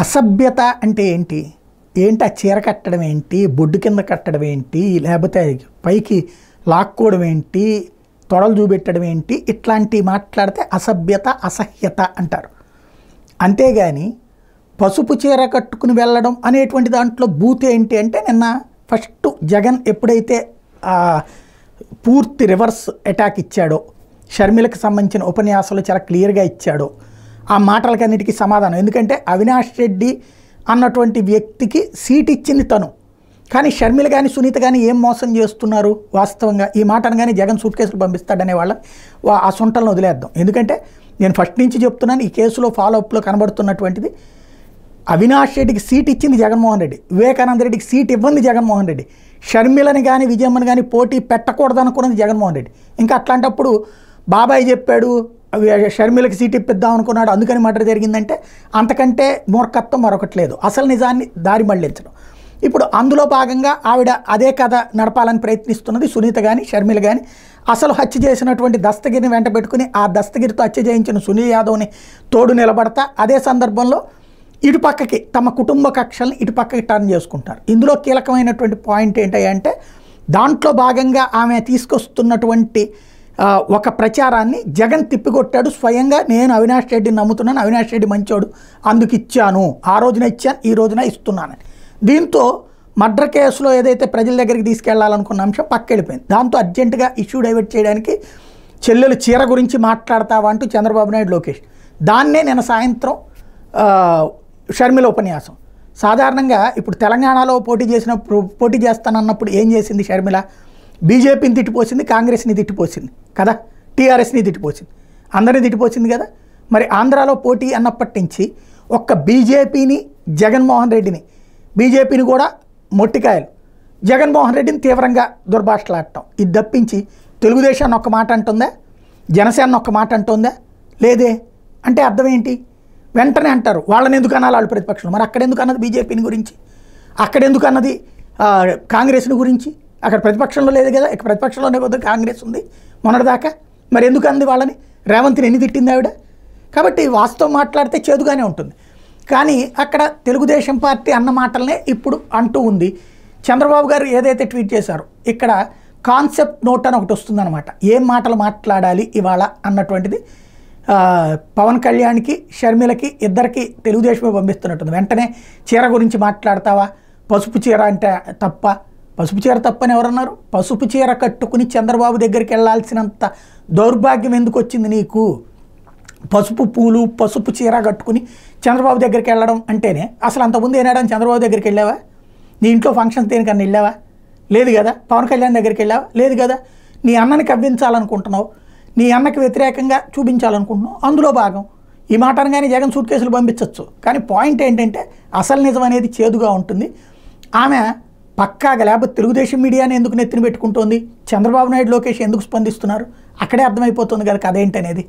అసభ్యత అంటే ఏంటి? ఏంటి ఆ చీర కట్టడం ఏంటి? బొడ్డు కింద కట్టడం ఏంటి? లేకపోతే పైకి లాక్కోవడం ఏంటి? తొడలు చూపెట్టడం ఏంటి? ఇట్లాంటివి మాట్లాడితే అసభ్యత, అసహ్యత అంటారు. అంతేగాని పసుపు చీర కట్టుకుని వెళ్ళడం అనేటువంటి దాంట్లో బూత్ ఏంటి అంటే, నిన్న ఫస్ట్ జగన్ ఎప్పుడైతే పూర్తి రివర్స్ అటాక్ ఇచ్చాడో, షర్మిలకు సంబంధించిన ఉపన్యాసాలు చాలా క్లియర్గా ఇచ్చాడో, ఆ మాటలకన్నిటికీ సమాధానం. ఎందుకంటే అవినాష్ రెడ్డి అన్నటువంటి వ్యక్తికి సీట్ ఇచ్చింది తను, కానీ షర్మిల కానీ సునీత కానీ ఏం మోసం చేస్తున్నారు వాస్తవంగా? ఈ మాట అనగానే జగన్ సూట్ కేసులు పంపిస్తాడనే వాళ్ళ ఆ సొంటలను వదిలేద్దాం. ఎందుకంటే నేను ఫస్ట్ నుంచి చెప్తున్నాను, ఈ కేసులో ఫాలోఅప్లో కనబడుతున్నటువంటిది అవినాష్ రెడ్డికి సీట్ ఇచ్చింది జగన్మోహన్ రెడ్డి, వివేకానంద రెడ్డికి సీట్ ఇవ్వంది జగన్మోహన్ రెడ్డి, షర్మిలని కానీ విజయమ్మని కానీ పోటీ పెట్టకూడదు అనుకున్నది జగన్మోహన్ రెడ్డి. ఇంకా అట్లాంటప్పుడు బాబాయ్ చెప్పాడు షర్మిలకి సీట్ ఇప్పిద్దాం అనుకున్నాడు అందుకని మర్డర్ జరిగిందంటే అంతకంటే మూర్ఖత్వం మరొకటి లేదు. అసలు నిజాన్ని దారి మళ్లించడం. ఇప్పుడు అందులో భాగంగా ఆవిడ అదే కథ నడపాలని ప్రయత్నిస్తున్నది సునీత కానీ షర్మిల కానీ. అసలు హత్య చేసినటువంటి దస్తగిరిని వెంట పెట్టుకుని ఆ దస్తగిరితో హత్య చేయించిన సునీల్ యాదవ్ని తోడు నిలబడతా, అదే సందర్భంలో ఇటుపక్కకి తమ కుటుంబ కక్షల్ని ఇటుపక్కకి టర్న్ చేసుకుంటారు. ఇందులో కీలకమైనటువంటి పాయింట్ ఏంటంటే, దాంట్లో భాగంగా ఆమె తీసుకొస్తున్నటువంటి ఒక ప్రచారాన్ని జగన్ తిప్పికొట్టాడు. స్వయంగా నేను అవినాష్ రెడ్డిని నమ్ముతున్నాను, అవినాష్ రెడ్డి మంచోడు, అందుకు ఇచ్చాను, ఆ రోజున ఇచ్చాను, ఈ రోజున ఇస్తున్నానని. దీంతో మర్డర్ కేసులో ఏదైతే ప్రజల దగ్గరికి తీసుకెళ్లాలనుకున్న అంశం పక్కెళ్ళిపోయింది. దాంతో అర్జెంటుగా ఇష్యూ డైవర్ట్ చేయడానికి చెల్లెలు చీర గురించి మాట్లాడతావా అంటూ చంద్రబాబు నాయుడు, లోకేష్ దాన్నే నిన్న సాయంత్రం షర్మిల ఉపన్యాసం. సాధారణంగా ఇప్పుడు తెలంగాణలో పోటీ చేస్తానన్నప్పుడు ఏం చేసింది షర్మిల? బీజేపీని తిట్టిపోసింది, కాంగ్రెస్ని తిట్టిపోసింది కదా, టీఆర్ఎస్ని తిట్టిపోసింది, అందరినీ తిట్టిపోసింది కదా. మరి ఆంధ్రాలో పోటీ అన్నప్పటి నుంచి ఒక్క బీజేపీని, జగన్మోహన్ రెడ్డిని, బీజేపీని కూడా మొట్టికాయలు, జగన్మోహన్ రెడ్డిని తీవ్రంగా దుర్భాషలాడటం, ఇది తప్పించి తెలుగుదేశాన్ని ఒక్క మాట అంటుందా, జనసేన ఒక్క మాట అంటుందా? లేదే. అంటే అర్థం ఏంటి? వెంటనే అంటారు వాళ్ళని ఎందుకు అనాలి వాళ్ళు ప్రతిపక్షం. మరి అక్కడ ఎందుకు అన్నది బీజేపీని గురించి, అక్కడ ఎందుకు అన్నది కాంగ్రెస్ని గురించి? అక్కడ ప్రతిపక్షంలో లేదు కదా, ఇక్కడ ప్రతిపక్షంలోనే కొద్దిగా కాంగ్రెస్ ఉంది మొన్నటిదాకా. మరి ఎందుకు అంది వాళ్ళని? రేవంత్ని ఎన్ని తిట్టింది ఆవిడ? కాబట్టి వాస్తవం మాట్లాడితే చేదుగానే ఉంటుంది. కానీ అక్కడ తెలుగుదేశం పార్టీ అన్న మాటలనే ఇప్పుడు అంటూ ఉంది. చంద్రబాబు గారు ఏదైతే ట్వీట్ చేశారో ఇక్కడ కాన్సెప్ట్ నోట్ అని ఒకటి వస్తుందన్నమాట. ఏం మాటలు మాట్లాడాలి ఇవాళ అన్నటువంటిది పవన్ కళ్యాణ్కి, షర్మిలకి ఇద్దరికి తెలుగుదేశమే పంపిస్తున్నట్టుంది. వెంటనే చీర గురించి మాట్లాడతావా? పసుపు చీర అంటే తప్ప? పసుపు చీర తప్పని ఎవరన్నారు? పసుపు చీర కట్టుకుని చంద్రబాబు దగ్గరికి వెళ్ళాల్సినంత దౌర్భాగ్యం ఎందుకు వచ్చింది నీకు? పసుపు పూలు, పసుపు చీర కట్టుకుని చంద్రబాబు దగ్గరికి వెళ్ళడం అంటేనే అసలు అంతకుముందు ఏనాడని చంద్రబాబు దగ్గరికి వెళ్ళావా? నీ ఇంట్లో ఫంక్షన్స్ దేనికన్నా వెళ్ళావా? లేదు కదా. పవన్ కళ్యాణ్ దగ్గరికి వెళ్ళావా? లేదు కదా. నీ అన్నని కవ్వించాలనుకుంటున్నావు, నీ అన్నకి వ్యతిరేకంగా చూపించాలనుకుంటున్నావు, అందులో భాగం. ఈ మాట అనగానే జగన్ సూట్ కేసులు పంపించవచ్చు. కానీ పాయింట్ ఏంటంటే అసలు నిజం అనేది చేదుగా ఉంటుంది. ఆమె పక్కాగా, లేకపోతే తెలుగుదేశం మీడియాని ఎందుకు నెత్తిన పెట్టుకుంటోంది, చంద్రబాబు నాయుడు, లోకేష్ ఎందుకు స్పందిస్తున్నారు, అక్కడే అర్థమైపోతుంది కదా కథ ఏంటనేది.